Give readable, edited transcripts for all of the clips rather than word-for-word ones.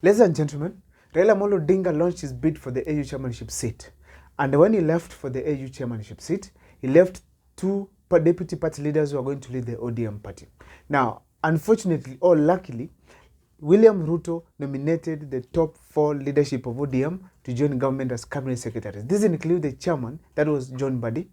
Ladies and gentlemen, Raila Odinga launched his bid for the AU chairmanship seat. And when he left for the AU chairmanship seat, he left two deputy party leaders who are going to lead the ODM party. Now, unfortunately or luckily, William Ruto nominated the top 4 leadership of ODM to join government as cabinet secretaries. This includes the chairman, that was John Mbadi,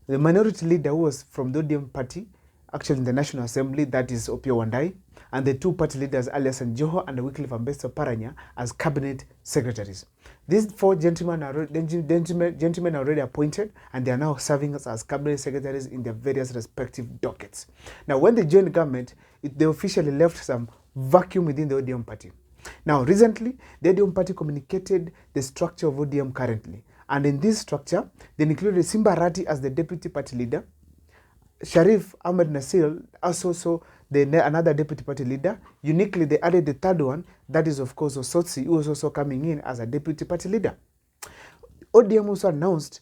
the minority leader who was from the ODM party, actually in the National Assembly, that is Opiyo Wandayi, and the two party leaders, Alias and Joho and Wycliffe Ambeso Paranya, as cabinet secretaries. These 4 gentlemen are already appointed, and they are now serving as cabinet secretaries in their various respective dockets. Now, when they joined government, they officially left some vacuum within the ODM party. Now, recently, the ODM party communicated the structure of ODM currently. And in this structure, they included Simba Arati as the deputy party leader, Sharif Ahmed Nasir as also another deputy party leader. Uniquely, they added the third one, that is of course Osotsi, who was also coming in as a deputy party leader. ODM also announced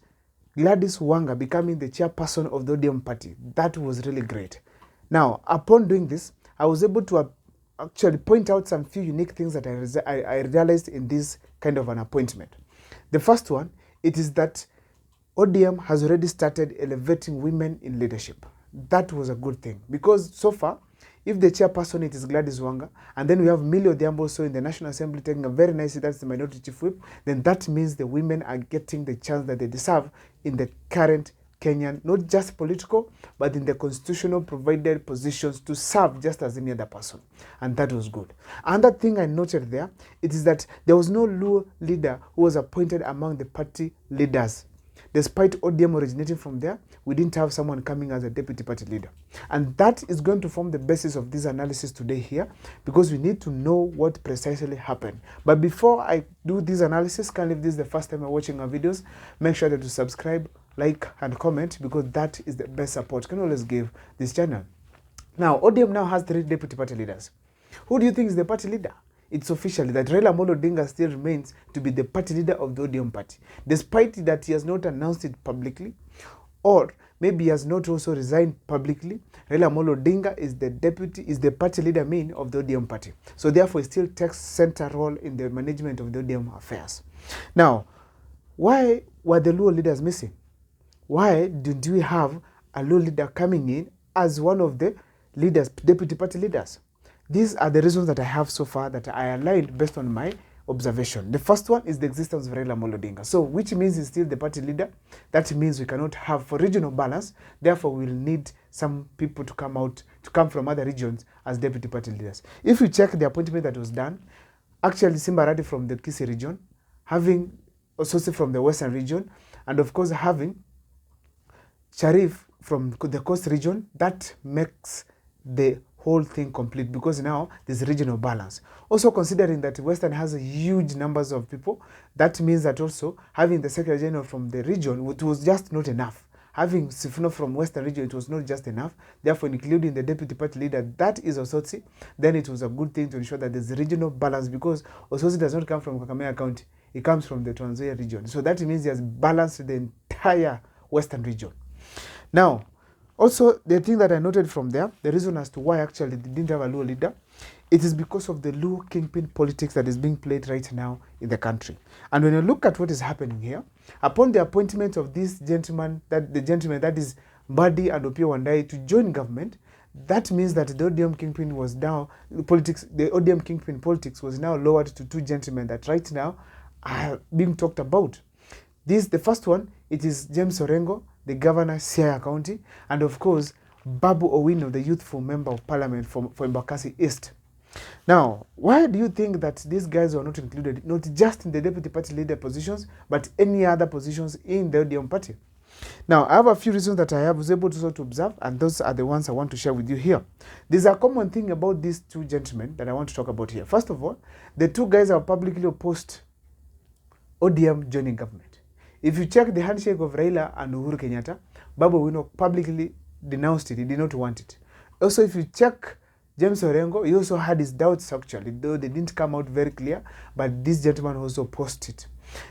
Gladys Wanga becoming the chairperson of the ODM party. That was really great. Now, upon doing this, I was able to actually point out some few unique things that I realized in this kind of an appointment. The first one, it is that ODM has already started elevating women in leadership. That was a good thing, because so far, if the chairperson it is Gladys Wanga, and then we have Millie Odhiambo also in the National Assembly taking a very nice seat, that's the minority chief whip, then that means the women are getting the chance that they deserve in the current Kenyan, not just political, but in the constitutional provided positions to serve just as any other person. And that was good. Another thing I noted there, it is that there was no Luo leader who was appointed among the party leaders. Despite ODM originating from there, we didn't have someone coming as a deputy party leader. And that is going to form the basis of this analysis today here, because we need to know what precisely happened. But before I do this analysis, if this is the first time you're watching our videos, make sure that you subscribe, like, and comment, because that is the best support you can always give this channel. Now, ODM now has 3 deputy party leaders. Who do you think is the party leader? It's officially that Raila Odinga still remains to be the party leader of the ODM party, despite that he has not announced it publicly, or maybe he has not also resigned publicly. Raila Odinga is the party leader of the ODM party. So therefore, he still takes center role in the management of the ODM affairs. Now, why were the Luo leaders missing? Why did we have a Luo leader coming in as one of the leaders, deputy party leaders? These are the reasons that I have so far that I aligned based on my observation. The first one is the existence of Raila Odinga. So, which means he's still the party leader. That means we cannot have for regional balance. Therefore, we'll need some people to come from other regions as deputy party leaders. If you check the appointment that was done, actually Simba Arati from the Kisii region, having Ososi from the Western region, and of course having Sharif from the Coast region, that makes the whole thing complete, because now there's regional balance. Also considering that Western has a huge numbers of people, that means that also having the Secretary General from the region, it was just not enough. Having Sifuna from Western region, it was not just enough. Therefore, including the deputy party leader, that is Osotsi, then it was a good thing to ensure that there's regional balance, because Osotsi does not come from Kakamega County, it comes from the Trans Nzoia region. So that means he has balanced the entire Western region. Now, also, the thing that I noted from there, the reason as to why actually they didn't have a Luo leader, it is because of the Luo kingpin politics that is being played right now in the country. And when you look at what is happening here, upon the appointment of this gentleman, that is Mbadi and Opiyo Wandayi to join government, that means that the ODM kingpin was now, the ODM kingpin politics was now lowered to 2 gentlemen that right now are being talked about. The first one, it is James Orengo, the governor, Siaya County, and of course, Babu Owino, the youthful member of parliament for Embakasi East. Now, why do you think that these guys were not included, not just in the deputy party leader positions, but any other positions in the ODM party? Now, I have a few reasons that I was able to observe, and those are the ones I want to share with you here. There's a common thing about these 2 gentlemen that I want to talk about here. First of all, the 2 guys are publicly opposed ODM joining government. If you check the handshake of Raila and Uhuru Kenyatta, Babu Owino publicly denounced it. He did not want it. Also, if you check James Orengo, he also had his doubts actually, though they didn't come out very clear, but this gentleman also opposed it.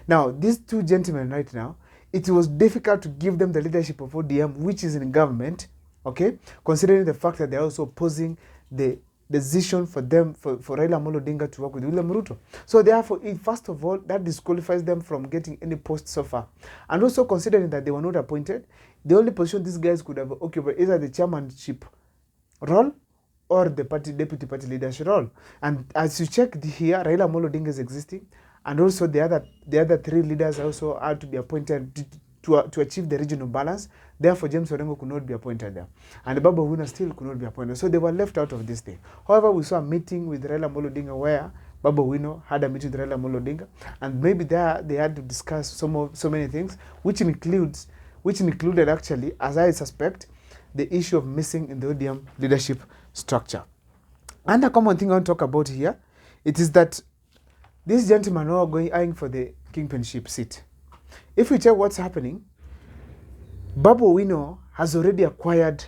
Now, these 2 gentlemen right now, it was difficult to give them the leadership of ODM, which is in government, okay, considering the fact that they're also opposing the decision for them, for Raila Amolo Odinga to work with William Ruto. So therefore, first of all, that disqualifies them from getting any post so far. And also considering that they were not appointed, the only position these guys could have occupied either the chairmanship role or the deputy party leadership role. And as you check here, Raila Amolo Odinga is existing, and also the other three leaders also are to be appointed to achieve the regional balance. Therefore, James Orengo could not be appointed there. And Babu Owino still could not be appointed. So they were left out of this thing. However, we saw a meeting with Raila Amolo Odinga where Babu Owino had a meeting with Raila Amolo Odinga. And maybe there they had to discuss so many things, which included actually, as I suspect, the issue of missing in the ODM leadership structure. And a common thing I want to talk about here, it is that these gentlemen are eyeing for the kingpinship seat. If we check what's happening, Babu Owino has already acquired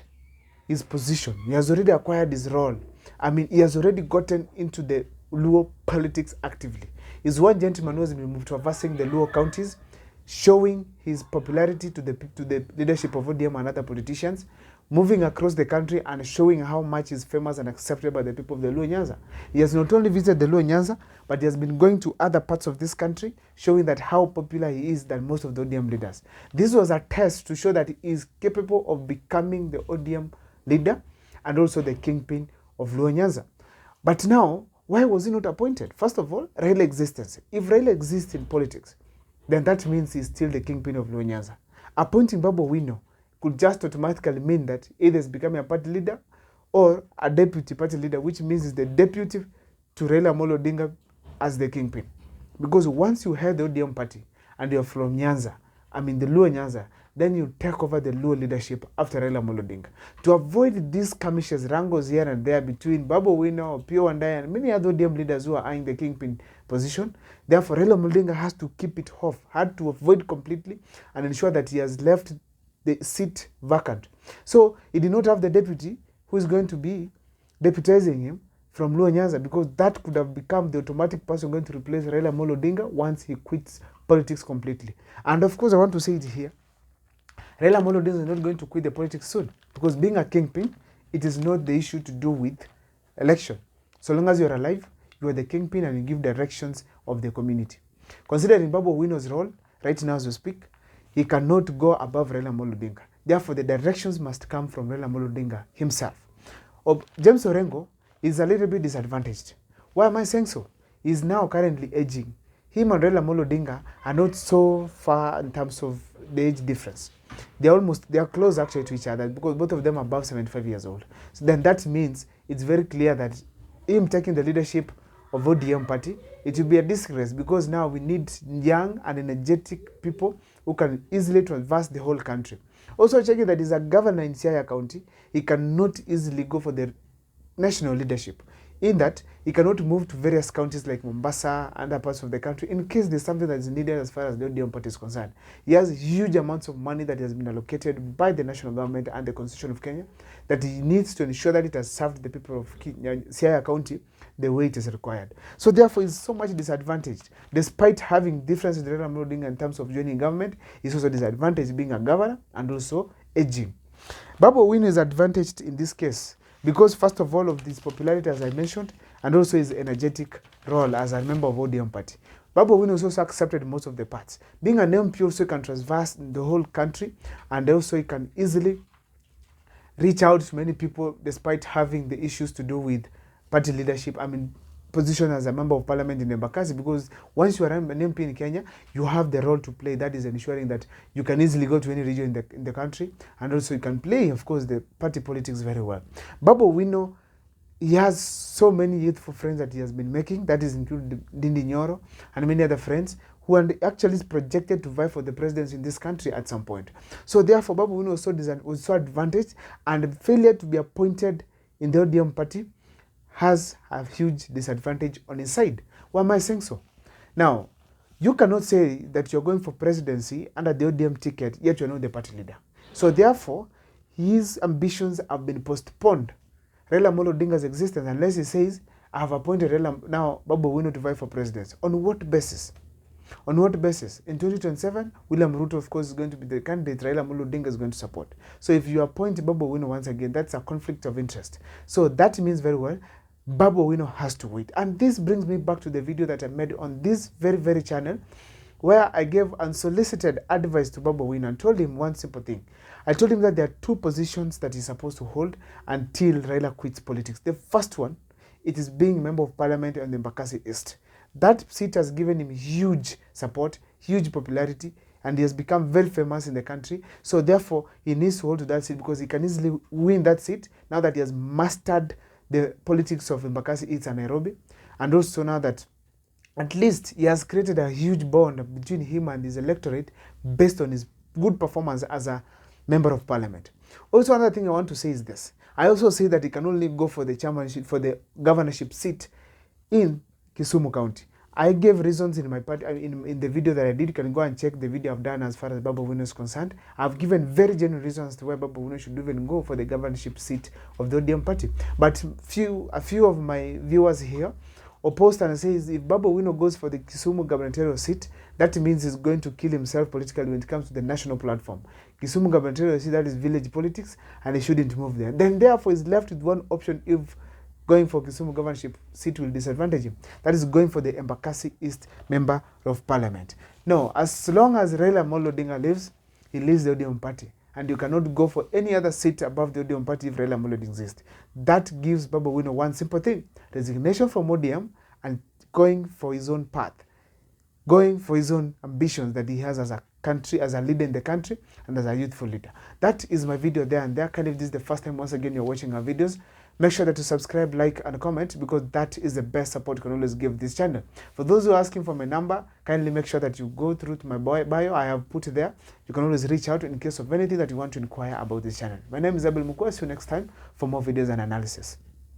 his position. He has already acquired his role. I mean, he has already gotten into the Luo politics actively. He's one gentleman who has been traversing the Luo counties, showing his popularity to the leadership of ODM and other politicians, moving across the country and showing how much is famous and accepted by the people of the Luo Nyanza. He has not only visited the Luo Nyanza, but he has been going to other parts of this country, showing that how popular he is than most of the ODM leaders. This was a test to show that he is capable of becoming the ODM leader and also the kingpin of Luo Nyanza. But now, why was he not appointed? First of all, Raila existence. If Raila exists in politics, then that means he's still the kingpin of Luo Nyanza. Appointing Babu Owino could just automatically mean that either he's becoming a party leader or a deputy party leader, which means he's the deputy to Raila Amolo Odinga as the kingpin. Because once you head the ODM party and you're from Nyanza, I mean the Luo Nyanza, then you take over the Luo leadership after Raila Amolo Odinga. To avoid these skirmishes, wrangles here and there between Babu Owino, Pio Wandayi, and many other ODM leaders who are eyeing the kingpin position, therefore Raila Amolo Odinga has to keep it off, had to avoid completely and ensure that he has left the seat vacant. So he did not have the deputy who is going to be deputizing him from Luo Nyanza, because that could have become the automatic person going to replace Raila Amolo Odinga once he quits politics completely. And of course, I want to say it here, Raila Amolo Odinga is not going to quit the politics soon, because being a kingpin, it is not the issue to do with election. So long as you're alive, you are the kingpin and you give directions of the community. Considering Babu Owino's role, right now as we speak, he cannot go above Raila Amolo Odinga. Therefore, the directions must come from Raila Amolo Odinga himself. James Orengo is a little bit disadvantaged. Why am I saying so? He is now currently aging. Him and Raila Amolo Odinga are not so far in terms of the age difference. They are close actually to each other, because both of them are above 75 years old. So then that means it's very clear that him taking the leadership of ODM party, it will be a disgrace, because now we need young and energetic people who can easily traverse the whole country. Also checking that he's a governor in Siaya County, he cannot easily go for the national leadership, in that he cannot move to various counties like Mombasa and other parts of the country in case there's something that is needed as far as the ODM party is concerned. He has huge amounts of money that has been allocated by the national government and the Constitution of Kenya that he needs to ensure that it has served the people of Siaya County the way it is required. So therefore, he's so much disadvantaged. Despite having differences with Raila Amolo Odinga in terms of joining government, he's also disadvantaged being a governor and also aging. Babu Owino is advantaged in this case because, first of all, of his popularity, as I mentioned, and also his energetic role as a member of ODM party. Babu Owino also accepted most of the parts. Being an MP also can traverse the whole country, and also he can easily reach out to many people despite having the issues to do with party leadership. I mean, position as a member of parliament in Embakasi, because once you are an MP in Kenya, you have the role to play. That is ensuring that you can easily go to any region in the country, and also you can play, of course, the party politics very well. Babu Owino, he has so many youthful friends that he has been making, that is including Dindi Nyoro and many other friends who are actually projected to vie for the presidency in this country at some point. So therefore, Babu Owino was so advantaged, and failure to be appointed in the ODM party has a huge disadvantage on his side. Why am I saying so? Now, you cannot say that you're going for presidency under the ODM ticket, yet you're not the party leader. So therefore, his ambitions have been postponed. Raila Amolo Odinga's existence, unless he says, I have appointed Babu Owino to vie for presidency. On what basis? On what basis? In 2027, William Ruto, of course, is going to be the candidate Raila Amolo Odinga is going to support. So if you appoint Babu Owino once again, that's a conflict of interest. So that means very well, Babu Owino has to wait. And this brings me back to the video that I made on this very channel, where I gave unsolicited advice to Babu Owino and told him one simple thing. I told him that there are two positions that he's supposed to hold until Raila quits politics. The first one, it is being Member of Parliament on the Embakasi East. That seat has given him huge support, huge popularity, and he has become very famous in the country. So therefore, he needs to hold to that seat because he can easily win that seat now that he has mastered the politics of Embakasi East and Nairobi. And also now that at least he has created a huge bond between him and his electorate based on his good performance as a Member of Parliament. Also, another thing I want to say is this. I also say that he can only go for the chairmanship, for the governorship seat in Kisumu County. I gave reasons in my part in the video that I did. You can go and check the video I've done as far as Babu Owino is concerned. I've given very genuine reasons to why Babu Owino should even go for the governorship seat of the ODM party. But a few of my viewers here opposed and says if Babu Owino goes for the Kisumu gubernatorial seat, that means he's going to kill himself politically when it comes to the national platform. Kisumu gubernatorial seat, that is village politics, and he shouldn't move there. Then therefore he's left with one option if going for Kisumu governorship seat will disadvantage him. That is going for the Embakasi East Member of Parliament. No, as long as Raila Odinga lives, he leaves the ODM party. And you cannot go for any other seat above the ODM party if Raila Odinga exists. That gives Babu Owino one simple thing: resignation from ODM and going for his own path, going for his own ambitions that he has as a country, as a leader in the country, and as a youthful leader. That is my video there and there. If this is the first time once again you're watching our videos, make sure that you subscribe, like, and comment, because that is the best support you can always give this channel. For those who are asking for my number, kindly make sure that you go through to my bio. I have put it there. You can always reach out in case of anything that you want to inquire about this channel. My name is Abel Mukwe. See you next time for more videos and analysis.